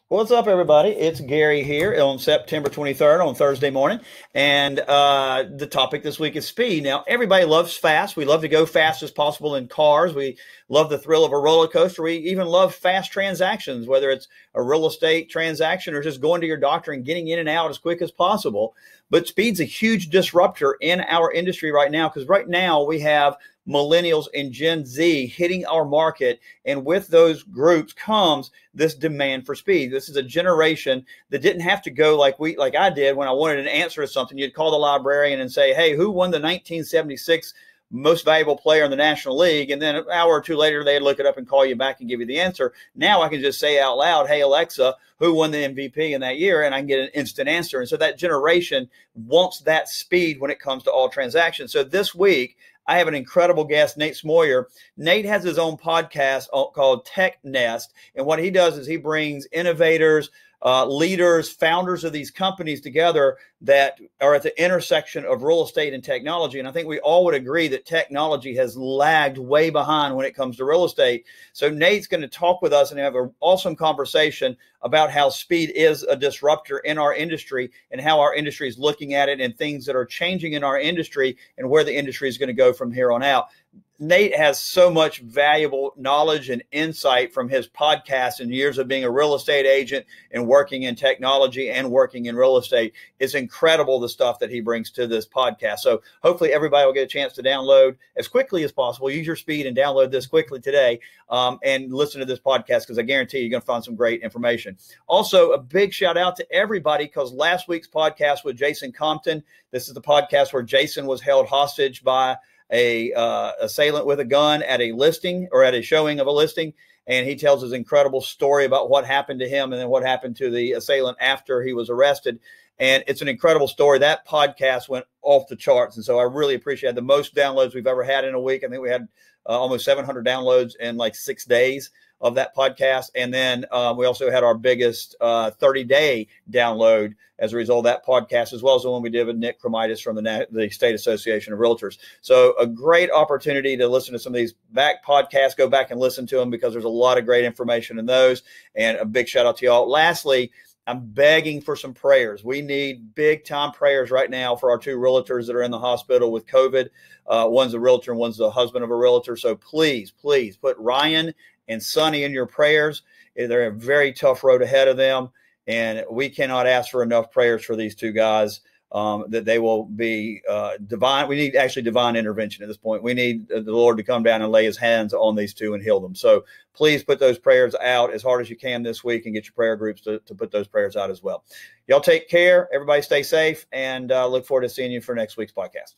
What's up, everybody? It's Gary here on September 23rd on Thursday morning. And the topic this week is speed. Now, everybody loves fast. We love to go fast as possible in cars. We love the thrill of a roller coaster. We even love fast transactions, whether it's a real estate transaction or just going to your doctor and getting in and out as quick as possible. But speed's a huge disruptor in our industry right now, because right now we have millennials and Gen Z hitting our market. And with those groups comes this demand for speed. This is a generation that didn't have to go like I did when I wanted an answer to something. You'd call the librarian and say, hey, who won the 1976 most valuable player in the National League? And then an hour or two later, they'd look it up and call you back and give you the answer. Now I can just say out loud, hey, Alexa, who won the MVP in that year? And I can get an instant answer. And so that generation wants that speed when it comes to all transactions. So this week, I have an incredible guest, Nate Smoyer. Nate has his own podcast called TechNest. And what he does is he brings innovators, leaders, founders of these companies together that are at the intersection of real estate and technology. And I think we all would agree that technology has lagged way behind when it comes to real estate. So Nate's going to talk with us and have an awesome conversation about how speed is a disruptor in our industry and how our industry is looking at it and things that are changing in our industry and where the industry is going to go from here on out. Nate has so much valuable knowledge and insight from his podcast and years of being a real estate agent and working in technology and working in real estate. It's incredible the stuff that he brings to this podcast. So hopefully everybody will get a chance to download as quickly as possible. Use your speed and download this quickly today and listen to this podcast, because I guarantee you're going to find some great information. Also, a big shout out to everybody, because last week's podcast with Jason Compton, this is the podcast where Jason was held hostage by a assailant with a gun at a listing or at a showing of a listing. And he tells his incredible story about what happened to him and then what happened to the assailant after he was arrested. And it's an incredible story. That podcast went off the charts. And so I really appreciate the most downloads we've ever had in a week. I think we had almost 700 downloads in like 6 days of that podcast. And then we also had our biggest 30-day download as a result of that podcast, as well as the one we did with Nick Cromitis from the State Association of Realtors. So a great opportunity to listen to some of these back podcasts. Go back and listen to them, because there's a lot of great information in those. And a big shout out to y'all. Lastly, I'm begging for some prayers. We need big time prayers right now for our 2 realtors that are in the hospital with COVID. One's a realtor and one's the husband of a realtor. So please, please put Ryan and Sonny in your prayers. They're a very tough road ahead of them. And we cannot ask for enough prayers for these 2 guys, that they will be divine. We need actually divine intervention at this point. We need the Lord to come down and lay his hands on these 2 and heal them. So please put those prayers out as hard as you can this week, and get your prayer groups to put those prayers out as well. Y'all take care. Everybody stay safe, and look forward to seeing you for next week's podcast.